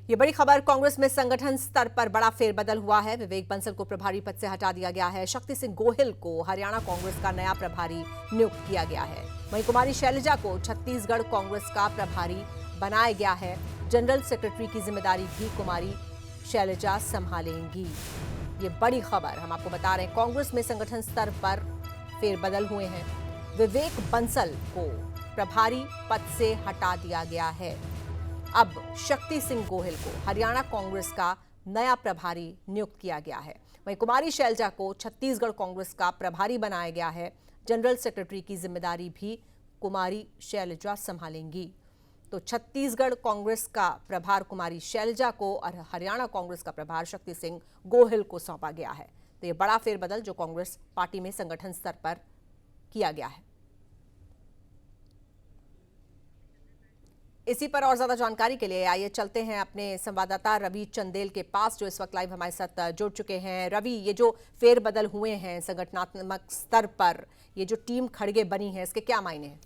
ये बड़ी खबर, कांग्रेस में संगठन स्तर पर बड़ा फेरबदल हुआ है। विवेक बंसल को प्रभारी पद से हटा दिया गया है। शक्ति सिंह गोहिल को हरियाणा कांग्रेस का नया प्रभारी नियुक्त किया गया है। वहीं कुमारी शैलजा को छत्तीसगढ़ कांग्रेस का प्रभारी बनाया गया है। जनरल सेक्रेटरी की जिम्मेदारी भी कुमारी शैलजा संभालेंगी। ये बड़ी खबर हम आपको बता रहे हैं। कांग्रेस में संगठन स्तर पर फेरबदल हुए हैं। विवेक बंसल को प्रभारी पद से हटा दिया गया है। अब शक्ति सिंह गोहिल को हरियाणा कांग्रेस का नया प्रभारी नियुक्त किया गया है। वहीं कुमारी शैलजा को छत्तीसगढ़ कांग्रेस का प्रभारी बनाया गया है। जनरल सेक्रेटरी की जिम्मेदारी भी कुमारी शैलजा संभालेंगी। तो छत्तीसगढ़ कांग्रेस का प्रभार कुमारी शैलजा को और हरियाणा कांग्रेस का प्रभार शक्ति सिंह गोहिल को सौंपा गया है। तो ये बड़ा फेरबदल जो कांग्रेस पार्टी में संगठन स्तर पर किया गया है। इसी पर और ज्यादा जानकारी के लिए आइए चलते हैं अपने संवाददाता रवि चंदेल के पास, जो इस वक्त लाइव हमारे साथ जुड़ चुके हैं। रवि, ये जो फेरबदल हुए हैं संगठनात्मक स्तर पर, ये जो टीम खड़गे बनी है, इसके क्या मायने हैं?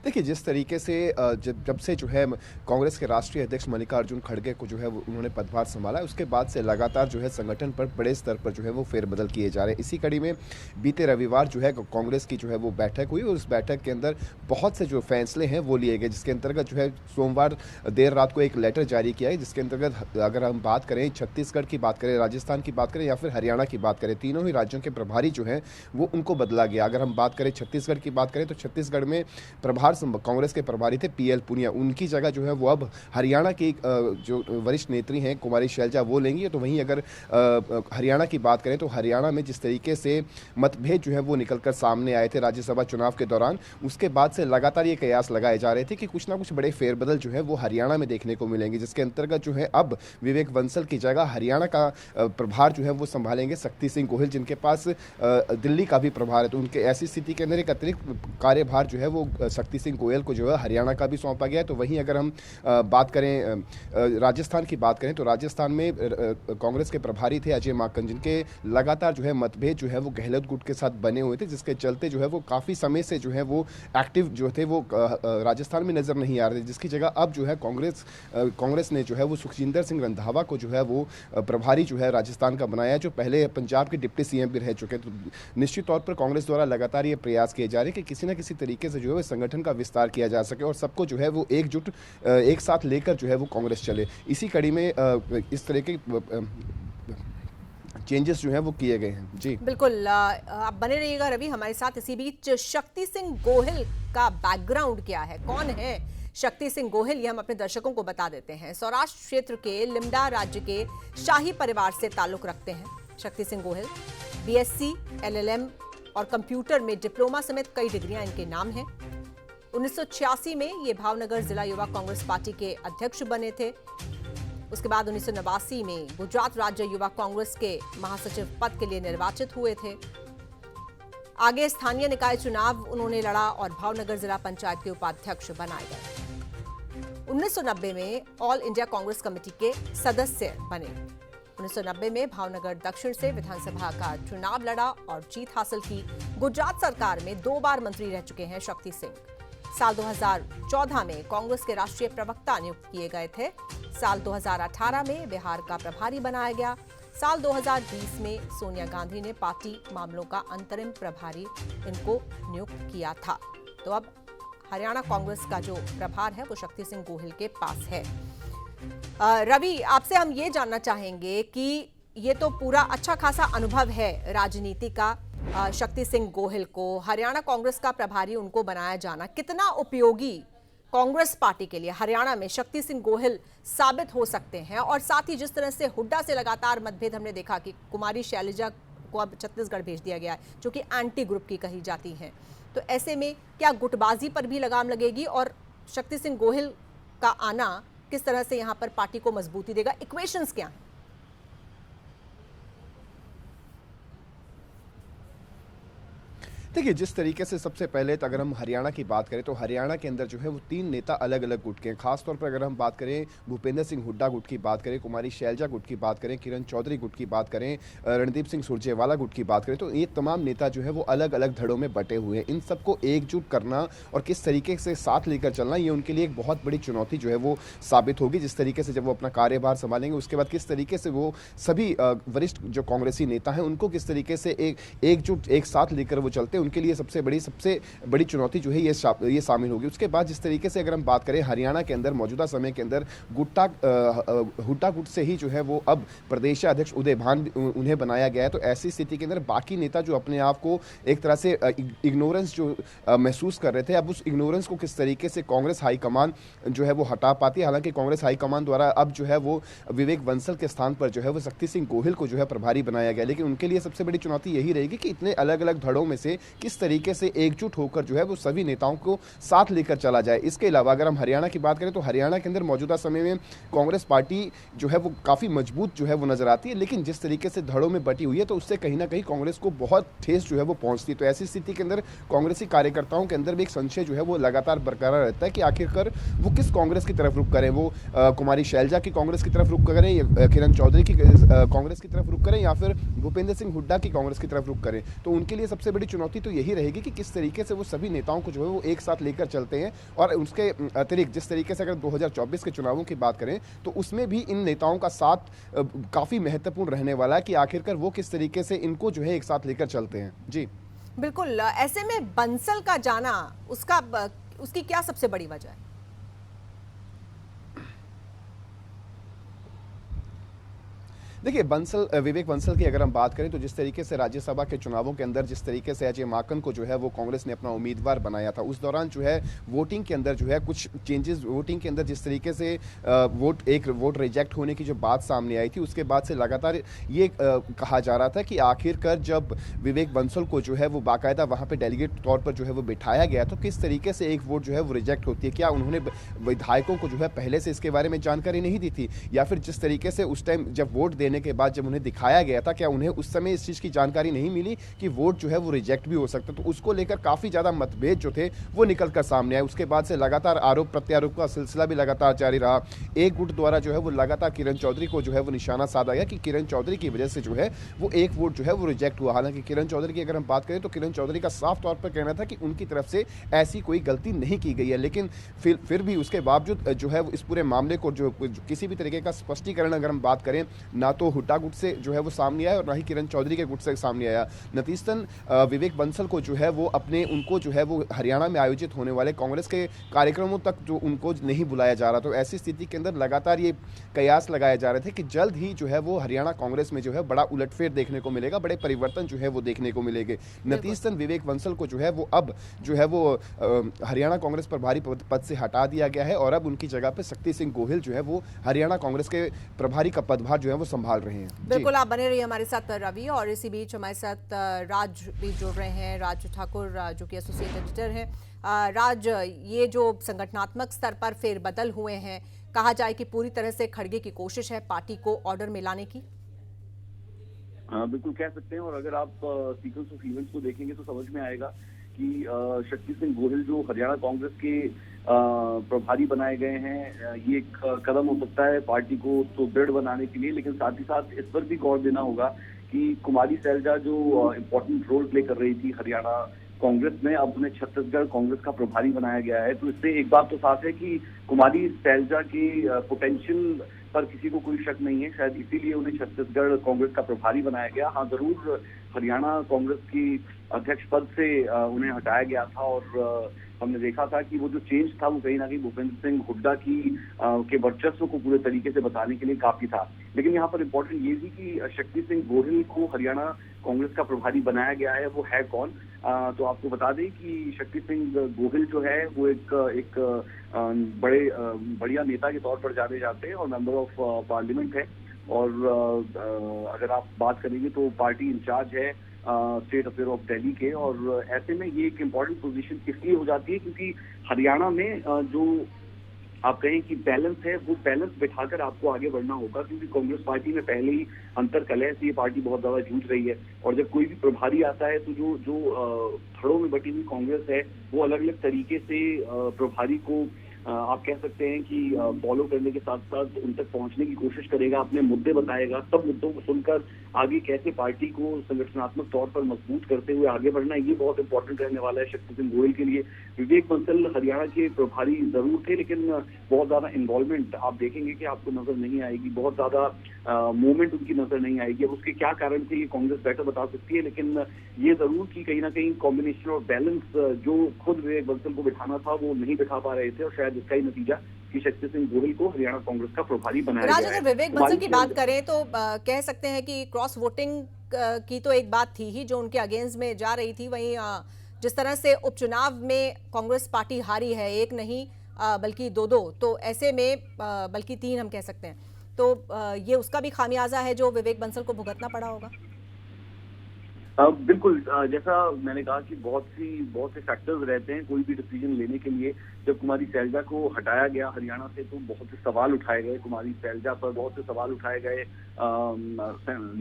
देखिए, जिस तरीके से जब से जो है कांग्रेस के राष्ट्रीय अध्यक्ष मल्लिकार्जुन खड़गे को जो है वो उन्होंने पदभार संभाला, उसके बाद से लगातार जो है संगठन पर बड़े स्तर पर जो है वो फेरबदल किए जा रहे हैं। इसी कड़ी में बीते रविवार जो है कांग्रेस की जो है वो बैठक हुई और उस बैठक के अंदर बहुत से जो फैसले हैं वो लिए गए, जिसके अंतर्गत जो है सोमवार देर रात को एक लेटर जारी किया है, जिसके अंतर्गत अगर हम बात करें छत्तीसगढ़ की बात करें, राजस्थान की बात करें या फिर हरियाणा की बात करें, तीनों ही राज्यों के प्रभारी जो हैं वो उनको बदला गया। अगर हम बात करें छत्तीसगढ़ की बात करें तो छत्तीसगढ़ में प्रभार कांग्रेस के प्रभारी थे पीएल पुनिया, उनकी जगह जो है वो अब हरियाणा की जो वरिष्ठ नेत्री हैं कुमारी शैलजा वो लेंगी। तो वहीं अगर हरियाणा की बात करें तो हरियाणा में जिस तरीके से मतभेद जो है वो निकलकर सामने आए थे राज्यसभा चुनाव के दौरान, उसके बाद से लगातार ये कयास लगाए जा रहे थे कि कुछ ना कुछ बड़े फेरबदल जो है वो हरियाणा में देखने को मिलेंगे, जिसके अंतर्गत जो है अब विवेक बंसल की जगह हरियाणा का प्रभार जो है वो संभालेंगे शक्ति सिंह गोहिल, जिनके पास दिल्ली का भी प्रभार है। तो उनके ऐसी स्थिति के अंदर एक अतिरिक्त कार्यभार जो है वो शक्ति सिंह गोयल को जो है हरियाणा का भी सौंपा गया है। तो वहीं अगर हम बात करें राजस्थान की बात करें तो राजस्थान में कांग्रेस के प्रभारी थे अजय माकन, जिनके लगातार जो है मतभेद जो है वो गहलोत गुट के साथ बने हुए थे, जिसके चलते जो है वो काफ़ी समय से जो है वो एक्टिव जो थे वो राजस्थान में नजर नहीं आ रहे थे, जिसकी जगह अब जो है कांग्रेस ने जो है वो सुखजिंदर सिंह रंधावा को जो है वो प्रभारी जो है राजस्थान का बनाया, जो पहले पंजाब के डिप्टी सीएम भी रह चुके हैं। तो निश्चित तौर पर कांग्रेस द्वारा लगातार ये प्रयास किए जा रहे हैं कि किसी न किसी तरीके से जो है संगठन का विस्तार किया जा सके और सबको जो है वो एकजुट एक साथ लेकर जो है वो कांग्रेस चले। इसी कड़ी में इस तरह के चेंजेस जो है वो किए गए हैं। जी बिल्कुल, आप बने रहिएगा रवि हमारे साथ। इसी बीच शक्ति सिंह गोहिल का बैकग्राउंड क्या है, कौन है शक्ति सिंह गोहिल, ये हम अपने दर्शकों को बता देते हैं। सौराष्ट्र क्षेत्र के लिमडा राज्य के शाही परिवार से ताल्लुक रखते हैं शक्ति सिंह गोहिल। बीएससी, एलएलएम और कंप्यूटर में डिप्लोमा समेत कई डिग्रियां इनके नाम हैं। 1986 में ये भावनगर जिला युवा कांग्रेस पार्टी के अध्यक्ष बने थे। उसके बाद 1989 में गुजरात राज्य युवा कांग्रेस के महासचिव पद के लिए निर्वाचित हुए थे। आगे स्थानीय निकाय चुनाव उन्होंने लड़ा और भावनगर जिला पंचायत के उपाध्यक्ष बनाए गए। 1990 में ऑल इंडिया कांग्रेस कमेटी के सदस्य बने। 1990 में भावनगर दक्षिण से विधानसभा का चुनाव लड़ा और जीत हासिल की। गुजरात सरकार में 2 बार मंत्री रह चुके हैं शक्ति सिंह। साल 2014 में कांग्रेस के राष्ट्रीय प्रवक्ता नियुक्त किए गए थे। साल 2018 में बिहार का प्रभारी बनाया गया। साल 2020 में सोनिया गांधी ने पार्टी मामलों का अंतरिम प्रभारी इनको नियुक्त किया था। तो अब हरियाणा कांग्रेस का जो प्रभार है वो शक्ति सिंह गोहिल के पास है। रवि, आपसे हम ये जानना चाहेंगे कि ये तो पूरा अच्छा खासा अनुभव है राजनीति का, शक्ति सिंह गोहिल को हरियाणा कांग्रेस का प्रभारी उनको बनाया जाना कितना उपयोगी कांग्रेस पार्टी के लिए हरियाणा में शक्ति सिंह गोहिल साबित हो सकते हैं? और साथ ही जिस तरह से हुड्डा से लगातार मतभेद हमने देखा कि कुमारी शैलजा को अब छत्तीसगढ़ भेज दिया गया है, जो कि एंटी ग्रुप की कही जाती हैं, तो ऐसे में क्या गुटबाजी पर भी लगाम लगेगी और शक्ति सिंह गोहिल का आना किस तरह से यहाँ पर पार्टी को मजबूती देगा? इक्वेशंस क्या हैं? देखिए, जिस तरीके से सबसे पहले तो अगर हम हरियाणा की बात करें तो हरियाणा के अंदर जो है वो 3 नेता अलग-अलग गुट के हैं। ख़ास तौर पर अगर हम बात करें भूपेंद्र सिंह हुड्डा गुट की बात करें, कुमारी शैलजा गुट की बात करें, किरण चौधरी गुट की बात करें, रणदीप सिंह सुरजेवाला गुट की बात करें, तो ये तमाम नेता जो है वो अलग-अलग धड़ों में बँटे हुए हैं। इन सबको एकजुट करना और किस तरीके से साथ लेकर चलना, ये उनके लिए एक बहुत बड़ी चुनौती जो है वो साबित होगी। जिस तरीके से जब वो अपना कार्यभार सँभालेंगे, उसके बाद किस तरीके से वो सभी वरिष्ठ जो कांग्रेसी नेता हैं, उनको किस तरीके से एकजुट एक साथ लेकर वो चलते हैं, उनके लिए सबसे बड़ी चुनौती जो है ये शामिल होगी। उसके बाद जिस तरीके से अगर हम बात करें हरियाणा के अंदर मौजूदा समय के अंदर हुड्डा गुट से ही जो है वो अब प्रदेशाध्यक्ष उदय भान उन्हें बनाया गया है। तो ऐसी स्थिति के अंदर बाकी नेता जो अपने आप को एक तरह से इग्नोरेंस जो महसूस कर रहे थे, अब उस इग्नोरेंस को किस तरीके से कांग्रेस हाईकमान जो है वो हटा पाती है। हालांकि कांग्रेस हाईकमान द्वारा अब जो है वो विवेक बंसल के स्थान पर जो है वो शक्ति सिंह गोहिल को जो है प्रभारी बनाया गया, लेकिन उनके लिए सबसे बड़ी चुनौती यही रहेगी कि इतने अलग अलग धड़ों में से किस तरीके से एकजुट होकर जो है वो सभी नेताओं को साथ लेकर चला जाए। इसके अलावा अगर हम हरियाणा की बात करें तो हरियाणा के अंदर मौजूदा समय में कांग्रेस पार्टी जो है वो काफी मजबूत जो है वो नजर आती है, लेकिन जिस तरीके से धड़ों में बटी हुई है तो उससे कहीं ना कहीं कांग्रेस को बहुत ठेस जो है वो पहुंचती है। तो ऐसी स्थिति के अंदर कांग्रेसी कार्यकर्ताओं के अंदर भी एक संशय जो है वो लगातार बरकरार रहता है कि आखिरकार वो किस कांग्रेस की तरफ रुख करें, वो कुमारी शैलजा की कांग्रेस की तरफ रुख करें या किरण चौधरी की कांग्रेस की तरफ रुख करें या फिर भूपेंद्र सिंह हुड्डा की कांग्रेस की तरफ रुख करें। तो उनके लिए सबसे बड़ी चुनौती तो यही रहेगी कि किस तरीके से वो सभी नेताओं को जो है वो एक साथ लेकर चलते हैं। और उसके अतिरिक्त जिस तरीके से अगर 2024 के चुनावों की बात करें तो उसमें भी इन नेताओं का साथ काफी महत्वपूर्ण रहने वाला है कि आखिरकार वो किस तरीके से इनको जो है एक साथ लेकर चलते हैं। जी बिल्कुल, ऐसे में बंसल का जाना उसकी क्या सबसे बड़ी वजह है? देखिए, विवेक बंसल की अगर हम बात करें तो जिस तरीके से राज्यसभा के चुनावों के अंदर जिस तरीके से अजय माकन को जो है वो कांग्रेस ने अपना उम्मीदवार बनाया था, उस दौरान जो है वोटिंग के अंदर जो है कुछ चेंजेस, वोटिंग के अंदर जिस तरीके से वोट रिजेक्ट होने की जो बात सामने आई थी, उसके बाद से लगातार ये कहा जा रहा था कि आखिरकार जब विवेक बंसल को जो है वो बाकायदा वहाँ पे डेलीगेट तौर पर जो है वो बिठाया गया तो किस तरीके से एक वोट जो है वो रिजेक्ट होती है। क्या उन्होंने विधायकों को जो है पहले से इसके बारे में जानकारी नहीं दी थी, या फिर जिस तरीके से उस टाइम जब वोट देने के बाद जब उन्हें दिखाया गया था, क्या उन्हें उस समय इस चीज की जानकारी नहीं मिली कि वोट जो है वो रिजेक्ट भी हो सकता? तो उसको लेकर काफी ज्यादा मतभेद जो थे वो निकल कर सामने आए। उसके बाद से लगातार आरोप प्रत्यारोप का सिलसिला भी लगातार जारी रहा। एक गुट द्वारा जो है वो लगातार किरण चौधरी को जो है वो निशाना साधा गया कि किरण चौधरी की वजह से जो है वो एक वोट जो है वो रिजेक्ट हुआ। हालांकि किरण चौधरी की अगर हम बात करें तो किरण चौधरी का साफ तौर पर कहना था कि उनकी तरफ से ऐसी कोई गलती नहीं की गई है, लेकिन फिर भी उसके बावजूद जो है इस पूरे मामले को जो किसी भी तरीके का स्पष्टीकरण अगर हम बात करें, ना तो हुड्डा गुट से जो है वो सामने आया और ना ही किरण चौधरी के गुट से सामने आया। नतीजतन विवेक बंसल को जो है वो उनको जो है वो हरियाणा में आयोजित होने वाले कांग्रेस के कार्यक्रमों तक जो उनको नहीं बुलाया जा रहा। तो ऐसी स्थिति के अंदर लगातार ये कयास लगाए जा रहे थे कि जल्द ही जो है वो हरियाणा कांग्रेस में जो है बड़ा उलटफेर देखने को मिलेगा, बड़े परिवर्तन जो है वो देखने को मिलेंगे। नतीजतन विवेक बंसल को जो है वो अब जो है वो हरियाणा कांग्रेस प्रभारी पद से हटा दिया गया है और अब उनकी जगह पे शक्ति सिंह गोहिल जो है वो हरियाणा कांग्रेस के प्रभारी का पदभार जो है वो संभाल रहे हैं। बिल्कुल, आप बने रहिए हमारे साथ रवि, और इसी बीच हमारे साथ राज भी जुड़ रहे हैं, राज ठाकुर जो कि एसोसिएट एडिटर हैं। राज, ये जो संगठनात्मक स्तर पर फेरबदल हुए हैं, कहा जाए कि पूरी तरह से खड़गे की कोशिश है पार्टी को ऑर्डर में लाने की? हाँ, बिल्कुल कह सकते हैं। और अगर आप सीक्वेंस ऑफ इवेंट्स को देखेंगे तो समझ में आएगा कि शक्ति सिंह गोहिल जो हरियाणा कांग्रेस के प्रभारी बनाए गए हैं, ये एक कदम हो सकता है पार्टी को सुदृढ़ बनाने के लिए, लेकिन साथ ही साथ इस पर भी गौर देना होगा कि कुमारी शैलजा जो इम्पोर्टेंट रोल प्ले कर रही थी हरियाणा कांग्रेस में, अब उन्हें छत्तीसगढ़ कांग्रेस का प्रभारी बनाया गया है। तो इससे एक बात तो साफ है कि कुमारी शैलजा की पोटेंशियल पर किसी को कोई शक नहीं है, शायद इसीलिए उन्हें छत्तीसगढ़ कांग्रेस का प्रभारी बनाया गया। हाँ, जरूर हरियाणा कांग्रेस की अध्यक्ष पद से उन्हें हटाया गया था और हमने देखा था कि वो जो चेंज था वो कहीं ना कहीं भूपेंद्र सिंह हुड्डा के वर्चस्व को पूरे तरीके से बताने के लिए काफी था। लेकिन यहाँ पर इम्पोर्टेंट ये भी कि शक्ति सिंह गोहिल को हरियाणा कांग्रेस का प्रभारी बनाया गया है, वो है कौन? तो आपको बता दें कि शक्ति सिंह गोहिल जो है वो एक बढ़िया नेता के तौर पर जाने जाते हैं और मेंबर ऑफ पार्लियामेंट है। और अगर आप बात करेंगे तो पार्टी इंचार्ज है स्टेट अफेयर ऑफ दिल्ली के। और ऐसे में ये एक इम्पॉर्टेंट पोजीशन इसलिए हो जाती है क्योंकि हरियाणा में जो आप कहें कि बैलेंस है, वो बैलेंस बिठाकर आपको आगे बढ़ना होगा, क्योंकि कांग्रेस पार्टी में पहले ही अंतर कलह से ये पार्टी बहुत ज्यादा जूझ रही है। और जब कोई भी प्रभारी आता है तो जो जो धड़ों में बटी हुई कांग्रेस है वो अलग अलग तरीके से प्रभारी को आप कह सकते हैं कि फॉलो करने के साथ साथ उन तक पहुंचने की कोशिश करेगा, अपने मुद्दे बताएगा। सब मुद्दों को सुनकर आगे कैसे पार्टी को संगठनात्मक तौर पर मजबूत करते हुए आगे बढ़ना, ये बहुत इंपॉर्टेंट रहने वाला है शक्ति सिंह गोहिल के लिए। विवेक बंसल हरियाणा के प्रभारी जरूर थे, लेकिन बहुत ज्यादा इन्वॉल्वमेंट आप देखेंगे कि आपको नजर नहीं आएगी, बहुत ज्यादा मूवमेंट उनकी नजर नहीं आएगी। अब उसके क्या कारण थे ये कांग्रेस बेटर बता सकती है, लेकिन ये जरूर कि कहीं ना कहीं कॉम्बिनेशन और बैलेंस जो खुद विवेक बंसल को बिठाना था वो नहीं बिठा पा रहे थे, और शायद इसका ही नतीजा कि शक्ति सिंह गोहिल को हरियाणा कांग्रेस का प्रभारी बनाया राज, गया है। अगर विवेक बंसल की बात करें तो कह सकते हैं कि क्रॉस वोटिंग की तो एक बात थी ही जो उनके अगेंस्ट में जा रही थी, वहीं जिस तरह से उपचुनाव में कांग्रेस पार्टी हारी है, एक नहीं बल्कि दो, तो ऐसे में बल्कि 3 हम कह सकते हैं, तो ये उसका भी खामियाजा है जो विवेक बंसल को भुगतना पड़ा होगा। बिल्कुल, जैसा मैंने कहा कि बहुत से फैक्टर्स रहते हैं कोई भी डिसीजन लेने के लिए। जब कुमारी सैलजा को हटाया गया हरियाणा से तो बहुत से सवाल उठाए गए, कुमारी सैलजा पर बहुत से सवाल उठाए गए,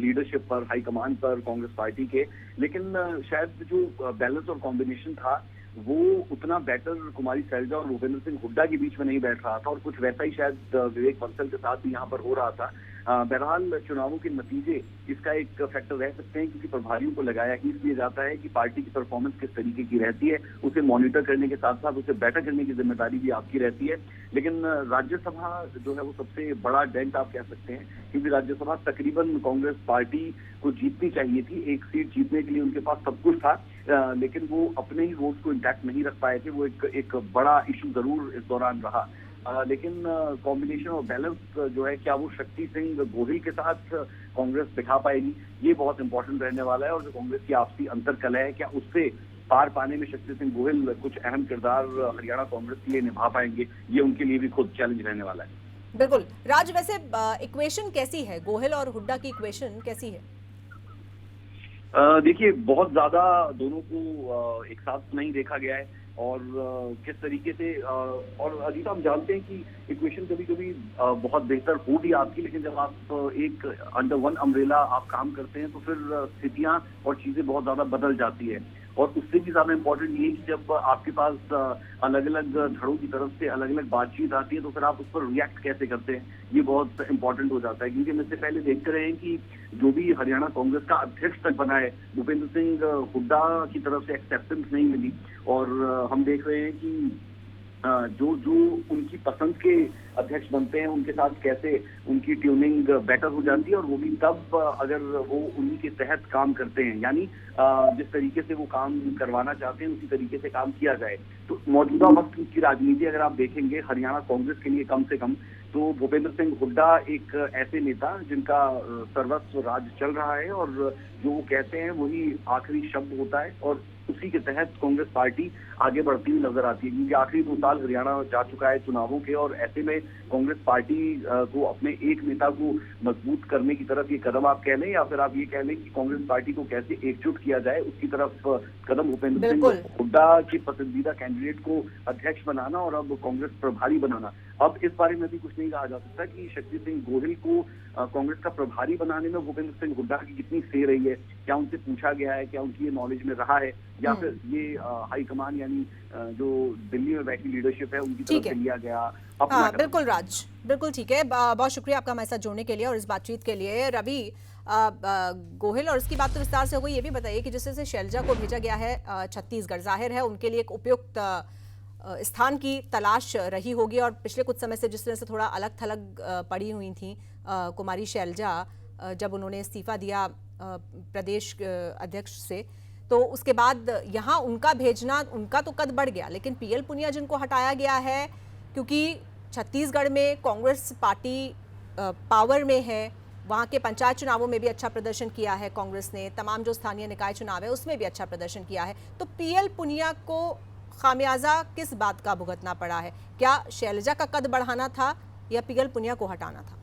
लीडरशिप पर, हाईकमान पर कांग्रेस पार्टी के। लेकिन शायद जो बैलेंस और कॉम्बिनेशन था वो उतना बेटर कुमारी सैलजा और भूपेंद्र सिंह हुड्डा के बीच में नहीं बैठ रहा था, और कुछ वैसा ही शायद विवेक बंसल के साथ भी यहाँ पर हो रहा था। बहरहाल चुनावों के नतीजे इसका एक फैक्टर रह सकते हैं, क्योंकि प्रभारियों को लगाया इसलिए जाता है कि पार्टी की परफॉर्मेंस किस तरीके की रहती है, उसे मॉनिटर करने के साथ साथ उसे बेटर करने की जिम्मेदारी भी आपकी रहती है। लेकिन राज्यसभा जो है वो सबसे बड़ा डेंट आप कह सकते हैं, क्योंकि राज्यसभा तकरीबन कांग्रेस पार्टी को जीतनी चाहिए थी, एक सीट जीतने के लिए उनके पास सब कुछ था, लेकिन वो अपने ही वोट को इंटैक्ट नहीं रख पाए थे। वो एक बड़ा इशू जरूर इस दौरान रहा। लेकिन कॉम्बिनेशन और बैलेंस जो है, क्या वो शक्ति सिंह गोहिल के साथ कांग्रेस दिखा पाएगी, ये बहुत इंपॉर्टेंट रहने वाला है। और जो कांग्रेस की आपसी अंतर कलह है, क्या उससे पार पाने में शक्ति सिंह गोहिल कुछ अहम किरदार हरियाणा कांग्रेस के लिए निभा पाएंगे, ये उनके लिए भी खुद चैलेंज रहने वाला है। बिल्कुल राज, वैसे इक्वेशन कैसी है, गोहिल और हुड्डा की इक्वेशन कैसी है? देखिए, बहुत ज्यादा दोनों को एक साथ नहीं देखा गया है, और किस तरीके से और अजीत, हम जानते हैं कि इक्वेशन कभी कभी बहुत बेहतर हो भी आपकी, लेकिन जब आप एक अंडर वन अम्ब्रेला आप काम करते हैं तो फिर स्थितियां और चीजें बहुत ज्यादा बदल जाती है। और उससे भी ज्यादा इम्पोर्टेंट ये कि जब आपके पास अलग अलग धड़ों की तरफ से अलग अलग बातचीत आती है तो फिर आप उस पर रिएक्ट कैसे करते हैं, ये बहुत इम्पोर्टेंट हो जाता है। क्योंकि हम इससे पहले देखते रहे हैं कि जो भी हरियाणा कांग्रेस का अध्यक्ष तक बना है, भूपेंद्र सिंह हुड्डा की तरफ से एक्सेप्टेंस नहीं मिली, और हम देख रहे हैं कि जो जो उनकी पसंद के अध्यक्ष बनते हैं उनके साथ कैसे उनकी ट्यूनिंग बेटर हो जाती है, और वो भी तब अगर वो उन्हीं के तहत काम करते हैं, यानी जिस तरीके से वो काम करवाना चाहते हैं उसी तरीके से काम किया जाए। तो मौजूदा वक्त की राजनीति अगर आप देखेंगे हरियाणा कांग्रेस के लिए कम से कम, तो भूपेंद्र सिंह हुड्डा एक ऐसे नेता जिनका सर्वस्व राज चल रहा है, और जो वो कहते हैं वही आखिरी शब्द होता है, और उसी के तहत कांग्रेस पार्टी आगे बढ़ती हुई नजर आती है। क्योंकि आखिरी 2 साल हरियाणा जा चुका है चुनावों के, और ऐसे में कांग्रेस पार्टी को अपने एक नेता को मजबूत करने की तरफ ये कदम आप कह लें, या फिर आप ये कह लें कि कांग्रेस पार्टी को कैसे एकजुट किया जाए, उसकी तरफ कदम भूपेंद्र सिंह हुड्डा के पसंदीदा कैंडिडेट को अध्यक्ष बनाना और अब कांग्रेस प्रभारी बनाना। अब इस बारे में भी कुछ नहीं कहा जा सकता कि शक्ति सिंह गोहिल को कांग्रेस का प्रभारी बनाने में भूपेंद्र सिंह हुड्डा की कितनी सही रही है, क्या उनसे पूछा गया है, क्या उनकी ये नॉलेज में रहा है, या फिर ये हाईकमान यानी जो दिल्ली में बैठी लीडरशिप है उनकी तरफ से लिया गया। हाँ, बिल्कुल राज, बिल्कुल ठीक है। बहुत शुक्रिया आपका हमारे साथ जुड़ने के लिए और इस बातचीत के लिए। रवि, गोहिल और इसकी बात तो विस्तार से हो गई, ये भी बताइए कि जिस तरह से शैलजा को भेजा गया है छत्तीसगढ़, जाहिर है उनके लिए एक उपयुक्त स्थान की तलाश रही होगी, और पिछले कुछ समय से जिस तरह से थोड़ा अलग थलग पड़ी हुई थी कुमारी शैलजा जब उन्होंने इस्तीफा दिया प्रदेश अध्यक्ष से, तो उसके बाद यहाँ उनका भेजना, उनका तो कद बढ़ गया, लेकिन पीएल पुनिया जिनको हटाया गया है, क्योंकि छत्तीसगढ़ में कांग्रेस पार्टी पावर में है, वहाँ के पंचायत चुनावों में भी अच्छा प्रदर्शन किया है कांग्रेस ने, तमाम जो स्थानीय निकाय चुनाव है उसमें भी अच्छा प्रदर्शन किया है, तो पीएल पुनिया को खामियाजा किस बात का भुगतना पड़ा है? क्या शैलजा का कद बढ़ाना था या पीएल पुनिया को हटाना था?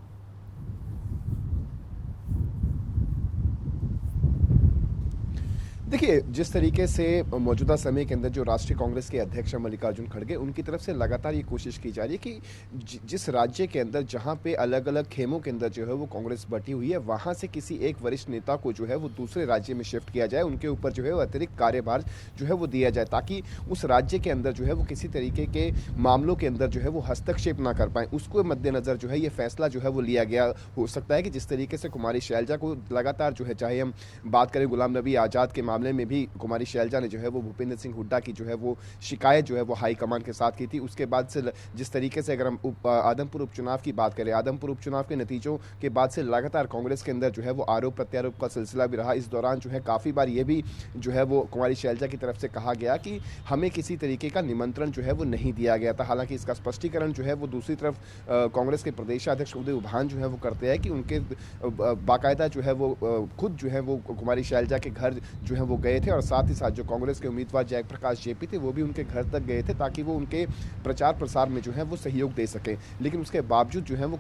देखिए, जिस तरीके से मौजूदा समय के अंदर जो राष्ट्रीय कांग्रेस के अध्यक्ष हैं मल्लिकार्जुन खड़गे, उनकी तरफ से लगातार ये कोशिश की जा रही है कि जिस राज्य के अंदर जहां पे अलग-अलग खेमों के अंदर जो है वो कांग्रेस बटी हुई है, वहां से किसी एक वरिष्ठ नेता को जो है वो दूसरे राज्य में शिफ्ट किया जाए, उनके ऊपर जो है वो अतिरिक्त कार्यभार जो है वो दिया जाए, ताकि उस राज्य के अंदर जो है वो किसी तरीके के मामलों के अंदर जो है वो हस्तक्षेप ना कर पाएँ। उसको मद्देनज़र जो है ये फैसला जो है वो लिया गया। हो सकता है कि जिस तरीके से कुमारी शैलजा को लगातार जो है, चाहे हम बात करें गुलाम नबी आज़ाद के मामले में भी कुमारी शैलजा ने जो है वो भूपेंद्र सिंह हुड्डा की जो है वो शिकायत जो है वो हाईकमान के साथ की थी। उसके बाद से जिस तरीके से अगर हम आदमपुर उपचुनाव की बात करें, आदमपुर उपचुनाव के नतीजों के बाद से लगातार कांग्रेस के अंदर जो है वो आरोप प्रत्यारोप का सिलसिला भी रहा। इस दौरान जो है काफ़ी बार ये भी जो है वो कुमारी शैलजा की तरफ से कहा गया कि हमें किसी तरीके का निमंत्रण जो है वो नहीं दिया गया था। हालांकि इसका स्पष्टीकरण जो है वो दूसरी तरफ कांग्रेस के प्रदेशाध्यक्ष उदय उभान जो है वो करते हैं कि उनके बाकायदा जो है वो खुद जो है वो कुमारी शैलजा के घर जो है वो गए थे, और साथ ही साथ जो कांग्रेस के उम्मीदवार जयप्रकाश जेपी थे वो भी उनके घर तक गए थे, ताकि वो उनके प्रचार प्रसार में जो है वो सहयोग दे सके। लेकिन उसके बावजूद जो है वो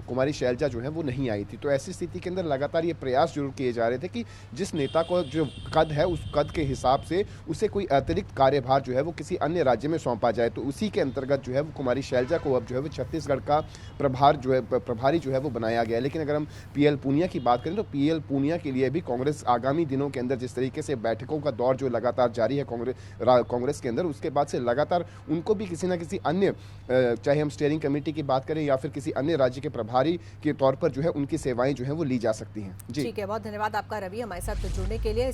कुमारी शैलजा जो है वो नहीं आई थी। तो ऐसी स्थिति के अंदर लगातार ये प्रयास जरूर किए जा रहे थे कि जिस नेता को जो कद है उस कद के हिसाब से उसे कोई अतिरिक्त कार्यभार जो है वो किसी अन्य राज्य में सौंपा जाए। तो उसी के अंतर्गत जो है वो कुमारी शैलजा को अब जो है वो छत्तीसगढ़ का प्रभारी जो है वो बनाया गया है। लेकिन अगर हम पीएल पूनिया की बात करें तो पीएल पूनिया के लिए भी कांग्रेस आगामी दिनों के अंदर जिस तरीके से बैठकों का दौर जो लगातार जारी है कांग्रेस के अंदर, उसके बाद से लगातार उनको भी किसी न किसी अन्य, चाहे हम स्टीयरिंग कमेटी की बात करें या फिर किसी अन्य राज्य के प्रभारी के तौर पर जो है उनकी सेवाएं जो है वो ली जा सकती हैं। जी ठीक है, बहुत धन्यवाद आपका रवि हमारे साथ जुड़ने के लिए।